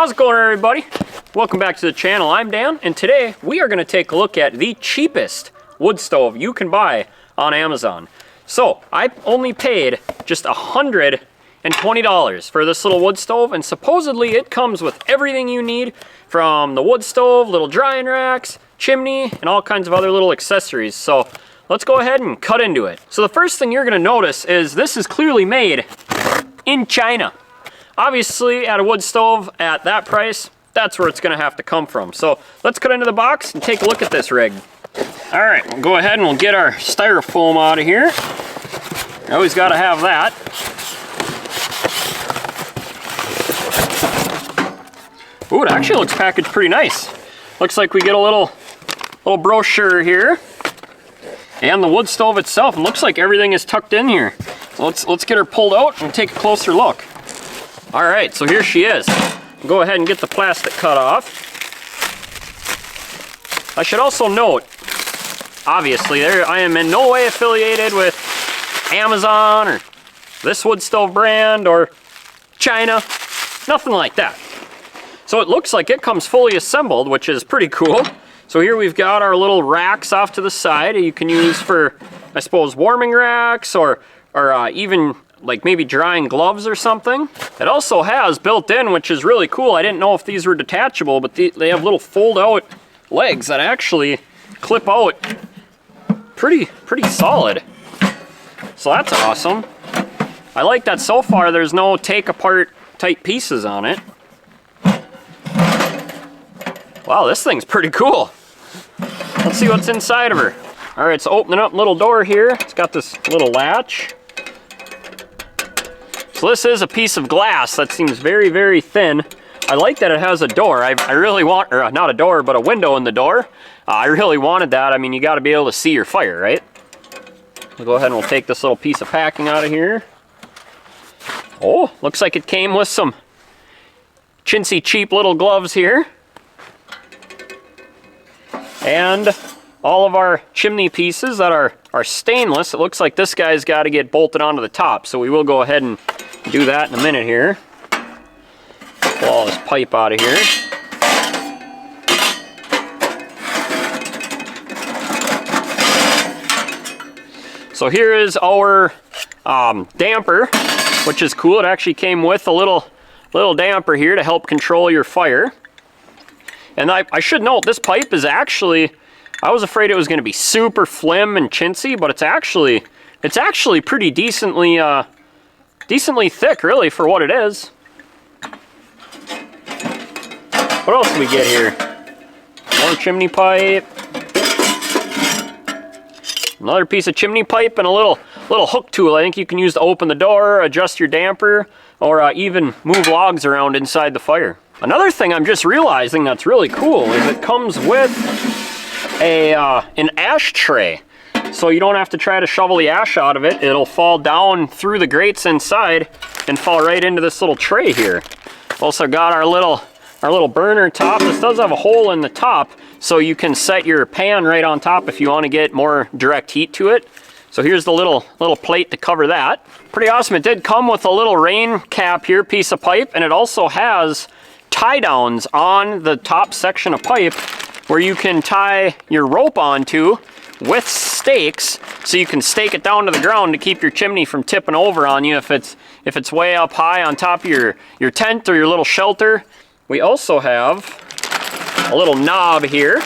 How's it going, everybody? Welcome back to the channel. I'm Dan, and today we are going to take a look at the cheapest wood stove you can buy on Amazon. So I only paid just $120 for this little wood stove, and supposedly it comes with everything you need, from the wood stove, little drying racks, chimney, and all kinds of other little accessories. So let's go ahead and cut into it. So the first thing you're going to notice is this is clearly made in China. Obviously, at a wood stove at that price, that's where it's going to have to come from. So let's cut into the box and take a look at this rig. All right, we'll go ahead and we'll get our styrofoam out of here. Always got to have that. Ooh, it actually looks packaged pretty nice. Looks like we get a little brochure here, and the wood stove itself. It looks like everything is tucked in here. So let's get her pulled out and take a closer look. All right, so here she is. Go ahead and get the plastic cut off. I should also note, obviously, I am in no way affiliated with Amazon or this wood stove brand or China, nothing like that. So it looks like it comes fully assembled, which is pretty cool. So here we've got our little racks off to the side. You can use for, I suppose, warming racks or even like maybe drying gloves or something. It also has built in, which is really cool. I didn't know if these were detachable, but they have little fold out legs that actually clip out pretty solid. So that's awesome. I like that so far there's no take apart type pieces on it. Wow, this thing's pretty cool. Let's see what's inside of her. All right, so opening up little door here. It's got this little latch. So this is a piece of glass that seems very thin. I like that it has a door. I really want, or not a door, but a window in the door. I really wanted that. I mean, you got to be able to see your fire, right? We'll go ahead and we'll take this little piece of packing out of here. Oh, looks like it came with some chintzy cheap little gloves here. And all of our chimney pieces that are stainless. It looks like this guy's got to get bolted onto the top, so we will go ahead and do that in a minute here. Pull all this pipe out of here. So here is our damper, which is cool. It actually came with a little damper here to help control your fire. And I should note, this pipe is actually, I was afraid it was going to be super flim and chintzy, but it's actually pretty decently thick, really, for what it is. What else do we get here? More chimney pipe. Another piece of chimney pipe and a little hook tool. I think you can use to open the door, adjust your damper, or even move logs around inside the fire. Another thing I'm just realizing that's really cool is it comes with an ash tray. So you don't have to try to shovel the ash out of it. It'll fall down through the grates inside and fall right into this little tray here. Also got our little burner top. This does have a hole in the top, so you can set your pan right on top if you want to get more direct heat to it. So here's the little plate to cover that. Pretty awesome. It did come with a little rain cap here, piece of pipe, and it also has tie downs on the top section of pipe where you can tie your rope onto with stakes, so you can stake it down to the ground to keep your chimney from tipping over on you if it's way up high on top of your tent or your little shelter. We also have a little knob here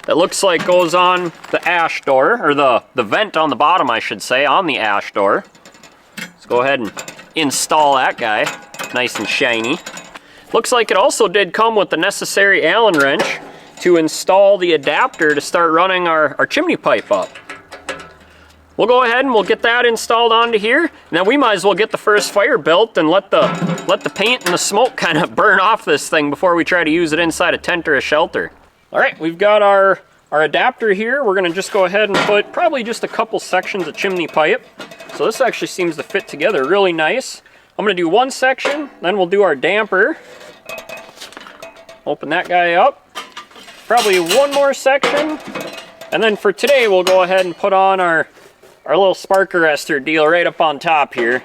that looks like goes on the ash door, or the vent on the bottom, I should say, on the ash door. Let's go ahead and install that guy, nice and shiny. Looks like it also did come with the necessary Allen wrench to install the adapter to start running our chimney pipe up. We'll go ahead and we'll get that installed onto here. Now we might as well get the first fire built and let the paint and the smoke kind of burn off this thing before we try to use it inside a tent or a shelter. All right, we've got our adapter here. We're gonna just go ahead and put probably just a couple sections of chimney pipe. So this actually seems to fit together really nice. I'm gonna do one section, then we'll do our damper. Open that guy up. Probably one more section. And then for today, we'll go ahead and put on our little spark arrestor deal right up on top here.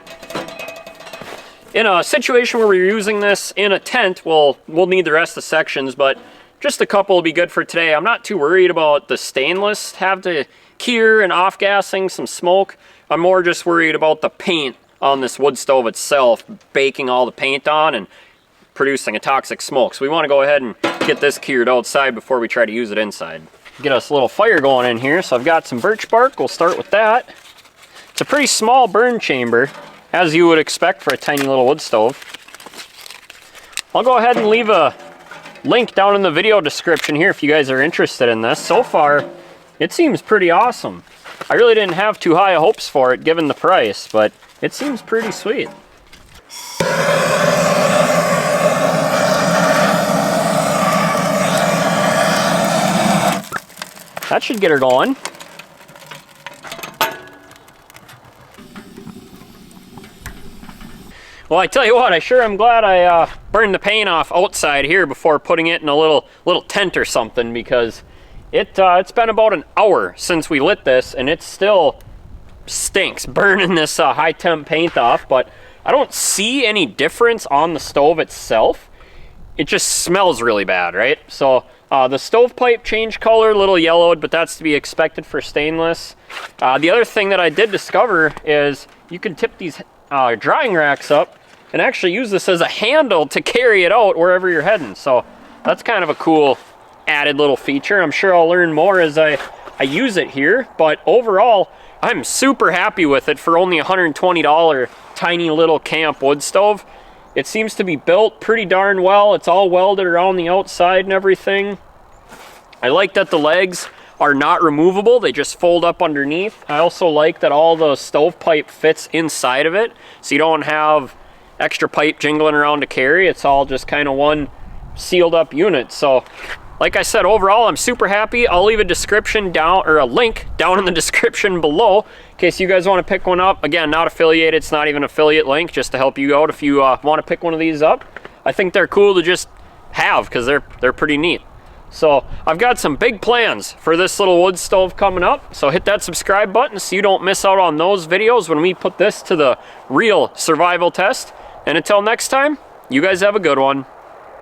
in a situation where we're using this in a tent, we'll need the rest of the sections, but just a couple will be good for today. I'm not too worried about the stainless have to cure and off-gassing some smoke. I'm more just worried about the paint on this wood stove itself, baking all the paint on and producing a toxic smoke. So we want to go ahead and get this cured outside before we try to use it inside. Get us a little fire going in here. So I've got some birch bark. We'll start with that. It's a pretty small burn chamber, as you would expect for a tiny little wood stove. I'll go ahead and leave a link down in the video description here if you guys are interested in this. So far, it seems pretty awesome. I really didn't have too high hopes for it given the price, but it seems pretty sweet. That should get her going. Well, I tell you what, I sure am glad I burned the paint off outside here before putting it in a little tent or something, because it's been about an hour since we lit this and it still stinks burning this high temp paint off. But I don't see any difference on the stove itself. It just smells really bad, right? So the stovepipe changed color, a little yellowed, but that's to be expected for stainless. The other thing that I did discover is you can tip these drying racks up and actually use this as a handle to carry it out wherever you're heading. So that's kind of a cool added little feature. I'm sure I'll learn more as I use it here, but overall I'm super happy with it for only $120 tiny little camp wood stove. It seems to be built pretty darn well. It's all welded around the outside and everything. I like that the legs are not removable, they just fold up underneath. I also like that all the stovepipe fits inside of it, so you don't have extra pipe jingling around to carry. It's all just kind of one sealed up unit. So like I said, overall I'm super happy. I'll leave a description down, or a link down in the description below in case you guys want to pick one up. Again, not affiliated, it's not even an affiliate link, just to help you out if you want to pick one of these up. I think they're cool to just have because they're pretty neat. So I've got some big plans for this little wood stove coming up, so hit that subscribe button so you don't miss out on those videos when we put this to the real survival test. And until next time, you guys have a good one.